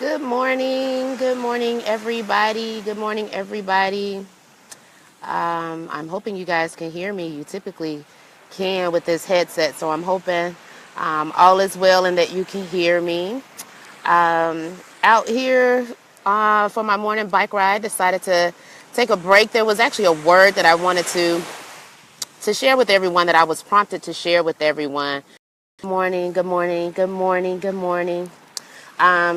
Good morning. Good morning, everybody. Good morning, everybody. I'm hoping you guys can hear me. You typically can with this headset, so I'm hoping all is well and that you can hear me. Out here for my morning bike ride, decided to take a break. There was actually a word that I wanted to share with everyone that I was prompted to share with everyone. Good morning. Good morning. Good morning. Good morning.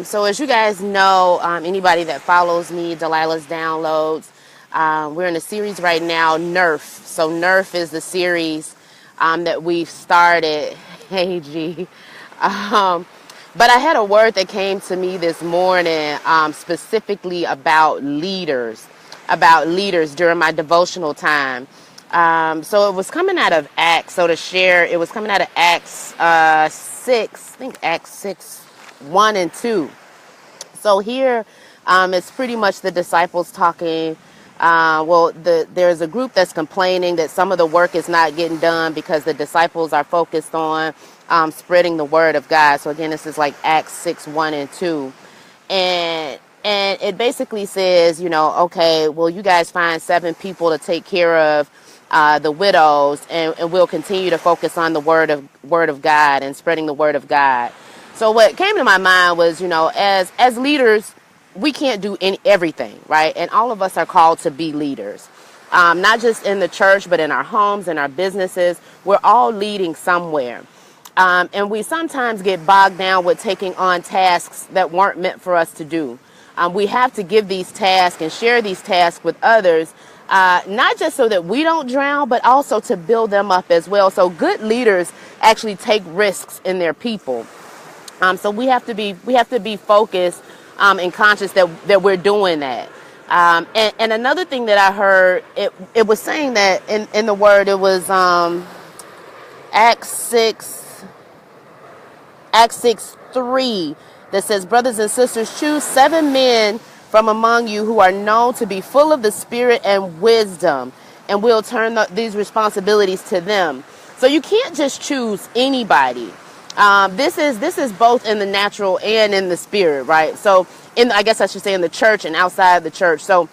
So as you guys know, anybody that follows me, Delilah's Downloads, we're in a series right now, Nerf. So Nerf is the series that we've started. Hey, G. Um, but I had a word that came to me this morning specifically about leaders during my devotional time. So it was coming out of Acts. So to share, it was coming out of Acts 6, I think Acts 6, 1 and 2. So here it's pretty much the disciples talking. There's a group that's complaining that some of the work is not getting done because the disciples are focused on spreading the word of God. So again, this is like Acts 6, 1 and 2. And it basically says, okay, well, you guys find 7 people to take care of the widows, and we'll continue to focus on the word of God and spreading the word of God. So what came to my mind was, as leaders, we can't do everything, right? And all of us are called to be leaders, not just in the church, but in our homes, in our businesses. We're all leading somewhere. And we sometimes get bogged down with taking on tasks that weren't meant for us to do. We have to give these tasks and share these tasks with others, not just so that we don't drown, but also to build them up as well. So good leaders actually take risks in their people. So we have to be focused and conscious that we're doing that. And another thing that I heard, it was saying that in the word, it was Acts 6, 3, that says, brothers and sisters, choose 7 men from among you who are known to be full of the Spirit and wisdom, and we'll turn these responsibilities to them. So you can't just choose anybody. This is both in the natural and in the spirit, right? So I guess I should say in the church and outside the church. So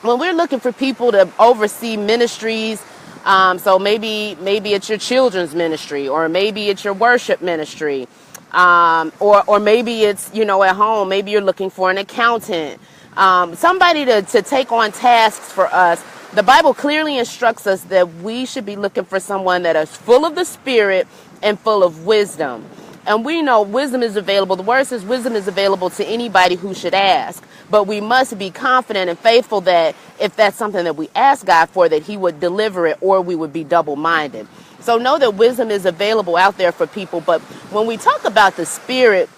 when we're looking for people to oversee ministries, so maybe it's your children's ministry, or maybe it's your worship ministry, or maybe it's, at home, maybe you're looking for an accountant, somebody to take on tasks for us. The Bible clearly instructs us that we should be looking for someone that is full of the Spirit and full of wisdom. And we know wisdom is available. The word says wisdom is available to anybody who should ask. But we must be confident and faithful that if that's something that we ask God for, that he would deliver it, or we would be double-minded. So know that wisdom is available out there for people. But when we talk about the Spirit,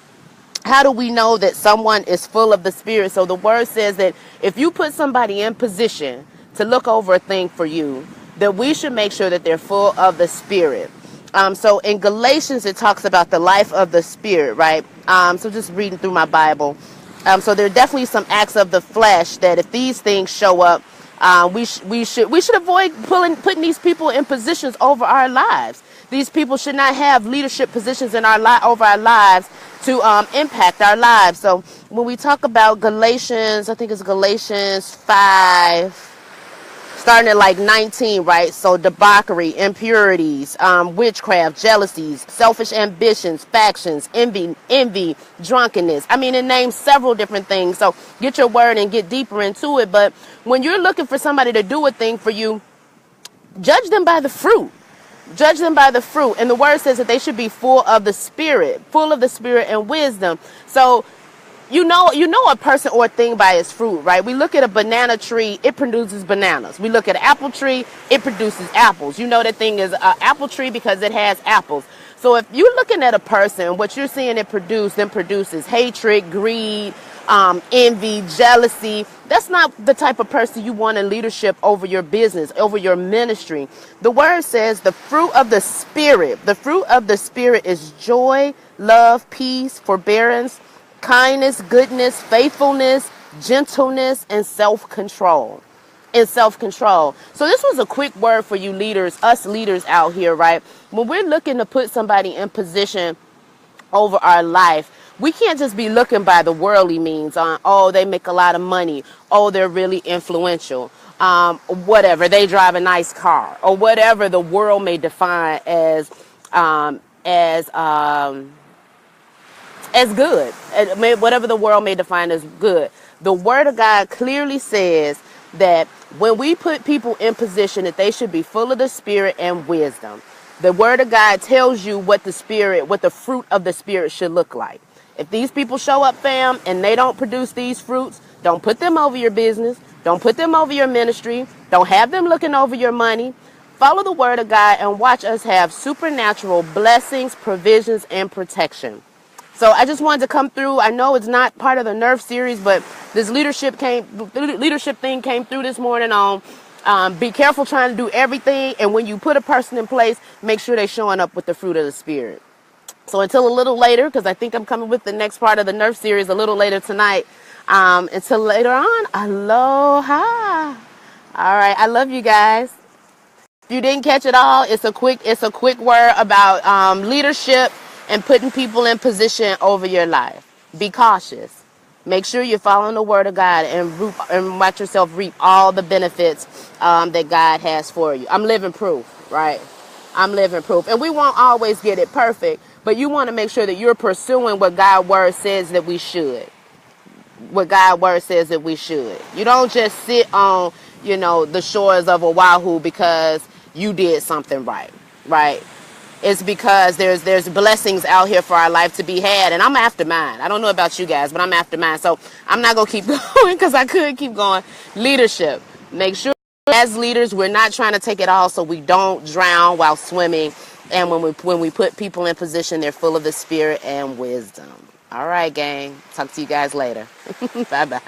how do we know that someone is full of the Spirit? So the word says that if you put somebody in position to look over a thing for you, that we should make sure that they're full of the Spirit. So in Galatians, it talks about the life of the Spirit, right? So just reading through my Bible. So there are definitely some acts of the flesh that if these things show up, we should avoid putting these people in positions over our lives. These people should not have leadership positions in over our lives to impact our lives. So when we talk about Galatians, I think it's Galatians 5. Starting at like 19, right? So debauchery, impurities, witchcraft, jealousies, selfish ambitions, factions, envy, drunkenness. I mean, it names several different things. So get your word and get deeper into it. But when you're looking for somebody to do a thing for you, judge them by the fruit. Judge them by the fruit. And the word says that they should be full of the Spirit and wisdom. So you know a person or a thing by its fruit, right? We look at a banana tree, it produces bananas. We look at an apple tree, it produces apples. You know that thing is an apple tree because it has apples. So if you're looking at a person, what you're seeing it produces hatred, greed, envy, jealousy. That's not the type of person you want in leadership over your business, over your ministry. The word says the fruit of the Spirit. The fruit of the Spirit is joy, love, peace, forbearance, kindness, goodness, faithfulness, gentleness, and self-control. So this was a quick word for you leaders, us leaders out here, right? When we're looking to put somebody in position over our life, We can't just be looking by the worldly means on, oh, they make a lot of money, oh, they're really influential, whatever, they drive a nice car, or whatever the world may define as as good, whatever the world may define as good. The Word of God clearly says that when we put people in position, that they should be full of the Spirit and wisdom. The Word of God tells you what the fruit of the Spirit should look like. If these people show up, fam, and they don't produce these fruits, don't put them over your business. Don't put them over your ministry. Don't have them looking over your money. Follow the Word of God and watch us have supernatural blessings, provisions, and protection. So I just wanted to come through. I know it's not part of the Nerf series, but this leadership thing came through this morning on be careful trying to do everything. And when you put a person in place, make sure they're showing up with the fruit of the Spirit. So until a little later, because I think I'm coming with the next part of the Nerf series a little later tonight. Until later on, aloha. All right, I love you guys. If you didn't catch it all, it's a quick word about leadership and putting people in position over your life. Be cautious. Make sure you're following the Word of God and watch yourself reap all the benefits that God has for you. I'm living proof, right? I'm living proof. And we won't always get it perfect, but you want to make sure that you're pursuing what God's Word says that we should. What God's Word says that we should. You don't just sit on, the shores of Oahu because you did something right, right? It's because there's blessings out here for our life to be had, and I'm after mine. I don't know about you guys, but I'm after mine. So I'm not gonna keep going because I could keep going. Leadership. Make sure as leaders we're not trying to take it all, so we don't drown while swimming. And when we put people in position, they're full of the Spirit and wisdom. All right, gang. Talk to you guys later. Bye bye.